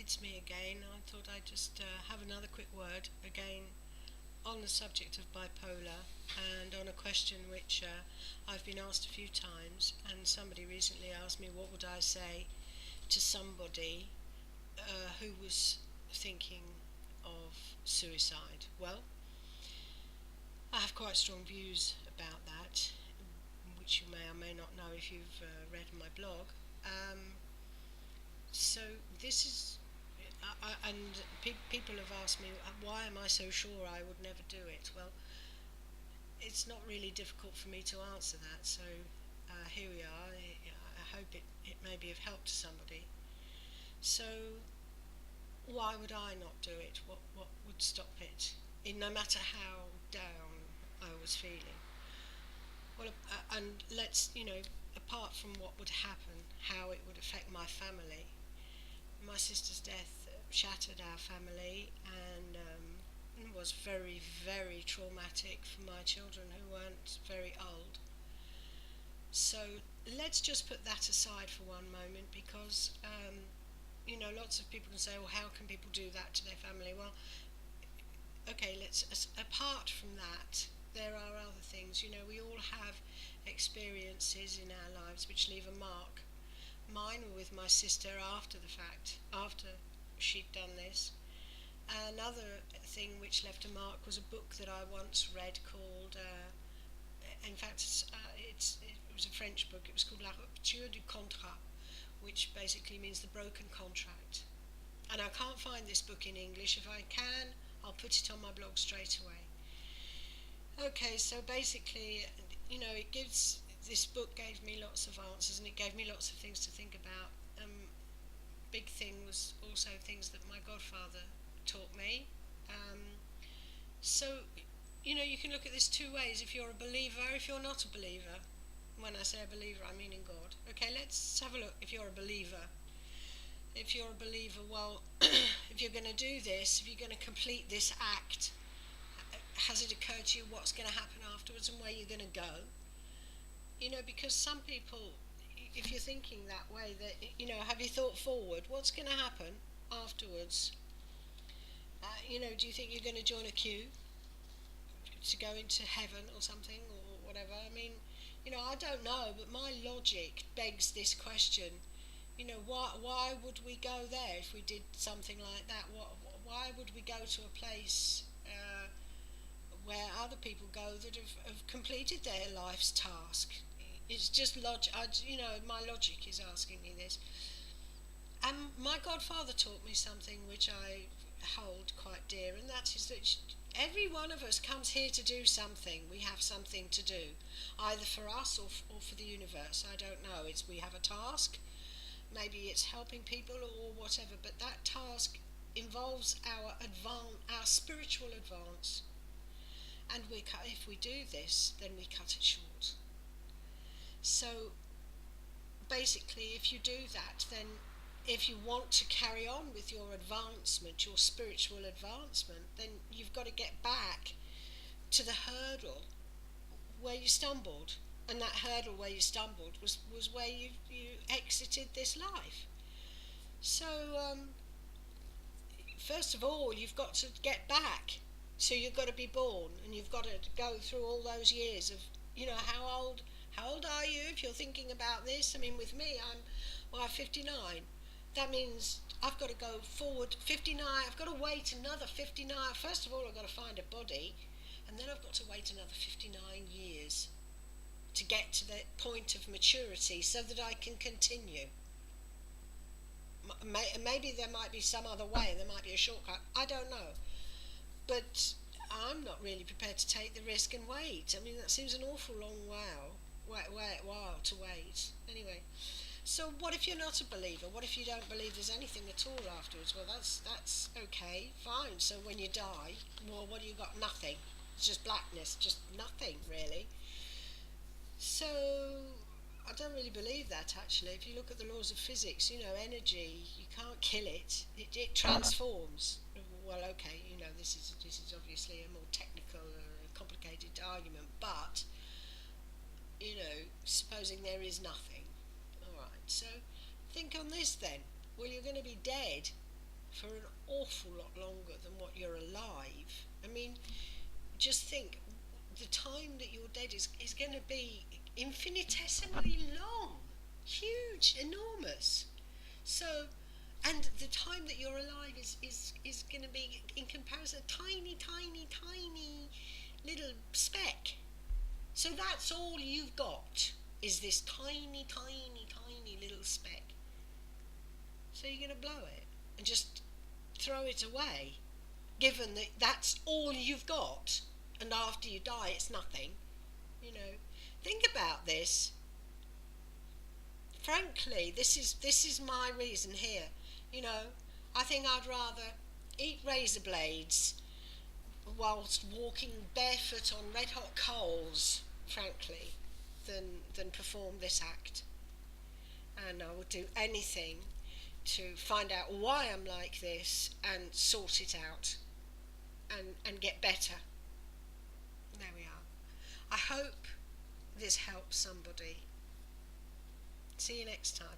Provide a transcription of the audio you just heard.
It's me again. I thought I'd just have another quick word again on the subject of bipolar and on a question which I've been asked a few times. And somebody recently asked me, what would I say to somebody who was thinking of suicide? Well, I have quite strong views about that, which you may or may not know if you've read my blog. Um, so this is and people have asked me, why am I so sure I would never do it? Well, it's not really difficult for me to answer that. So here we are. I hope it may be of help to somebody. So why would I not do it? What would stop it? No matter how down I was feeling. Well, and let's, apart from what would happen, how it would affect my family. My sister's death shattered our family and was very, very traumatic for my children who weren't very old. So let's just put that aside for one moment because, lots of people can say, well, how can people do that to their family? Well, okay, apart from that, there are other things. We all have experiences in our lives which leave a mark. Mine were with my sister after the fact, after she'd done this. Another thing which left a mark was a book that I once read called, in fact, it was a French book. It was called La Rupture du Contrat, which basically means the broken contract. And I can't find this book in English. If I can, I'll put it on my blog straight away. Okay, so basically, it gives. This book gave me lots of answers, and it gave me lots of things to think about. Big thing was also things that my godfather taught me. Um, so, you can look at this two ways. If you're a believer, if you're not a believer. When I say a believer, I mean in God. Okay, let's have a look. If you're a believer, well, if you're going to do this, if you're going to complete this act, has it occurred to you what's going to happen afterwards and where you're going to go? Because some people, if you're thinking that way, that have you thought forward? What's going to happen afterwards? Do you think you're going to join a queue to go into heaven or something or whatever? I mean, I don't know, but my logic begs this question. Why would we go there if we did something like that? Why would we go to a place where other people go that have completed their life's task? It's just logic. My logic is asking me this. And my godfather taught me something which I hold quite dear, and that is that every one of us comes here to do something. We have something to do, either for us or for the universe. I don't know. We have a task. Maybe it's helping people or whatever, but that task involves our spiritual advance. And if we do this, then we cut it short. So basically, if you do that, then if you want to carry on with your advancement, your spiritual advancement, then you've got to get back to the hurdle where you stumbled. And that hurdle where you stumbled was where you exited this life. So, first of all, you've got to get back. So you've got to be born, and you've got to go through all those years of, how old are you if you're thinking about this? I mean, with me, I'm 59. That means I've got to go forward 59. I've got to wait another 59. First of all, I've got to find a body, and then I've got to wait another 59 years to get to the point of maturity so that I can continue. Maybe there might be some other way, there might be a shortcut. I don't know. But I'm not really prepared to take the risk and wait. I mean, that seems an awful long while to wait. Anyway, so what if you're not a believer? What if you don't believe there's anything at all afterwards? Well, that's okay, fine. So when you die, well, what do you got? Nothing. It's just blackness, just nothing, really. So I don't really believe that, actually. If you look at the laws of physics, energy, you can't kill it. It transforms. Well, okay, this is obviously a more technical, complicated argument, but supposing there is nothing. All right, so think on this then. Well, you're going to be dead for an awful lot longer than what you're alive. I mean, just think the time that you're dead is going to be infinitesimally long, huge, enormous. So, and the time that you're alive is going to be, in comparison, a tiny, tiny, tiny little speck. So that's all you've got is this tiny, tiny, tiny little speck. So you're going to blow it and just throw it away, given that that's all you've got, and after you die, it's nothing. You know, think about this. Frankly, this is my reason here. You know, I think I'd rather eat razor blades whilst walking barefoot on red hot coals, frankly, than perform this act. And I would do anything to find out why I'm like this and sort it out and get better. There we are. I hope this helps somebody. See you next time.